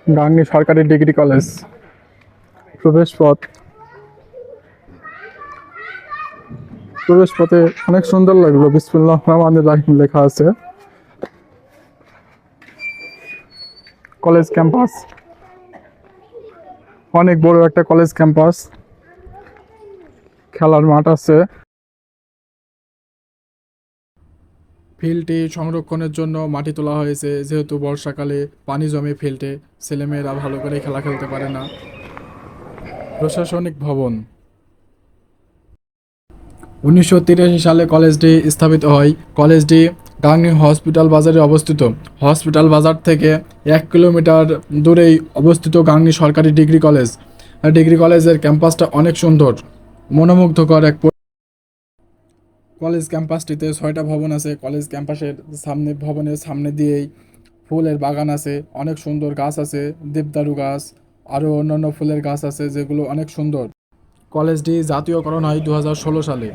গাংনী সরকারি degree college প্রবেশ পথ। প্রবেশ পথে অনেক সুন্দর লাগলো, বিসমিল্লাহ রহমানির রাহিম লেখা আছে। কলেজ ক্যাম্পাস, অনেক বড় একটা কলেজ ক্যাম্পাস, খেলার মাঠ আছে। ফিল্ডটি সংরক্ষণের জন্য মাটি তোলা হয়েছে, যেহেতু বর্ষাকালে পানি জমে ফিল্ডে, ছেলেমেয়েরা ভালো করে খেলা খেলতে পারে না। প্রশাসনিক ভবন, 1983 সালে কলেজটি স্থাপিত হয়। কলেজটি গাংনী হসপিটাল বাজারে অবস্থিত। হসপিটাল বাজার থেকে 1 কিলোমিটার দূরেই অবস্থিত গাংনী সরকারি ডিগ্রি কলেজ। ডিগ্রি কলেজের ক্যাম্পাসটা অনেক সুন্দর, মনোমুগ্ধকর এক কলেজ ক্যাম্পাসটিতে 6টা ভবন আছে। কলেজ ক্যাম্পাসের ভবনের সামনে দিয়েই ফুলের বাগান আছে, অনেক সুন্দর গাছ আছে, দেবদারু গাছ, আরও অন্যান্য ফুলের গাছ আছে যেগুলো অনেক সুন্দর। কলেজটি জাতীয়করণ হয় 2016 সালে।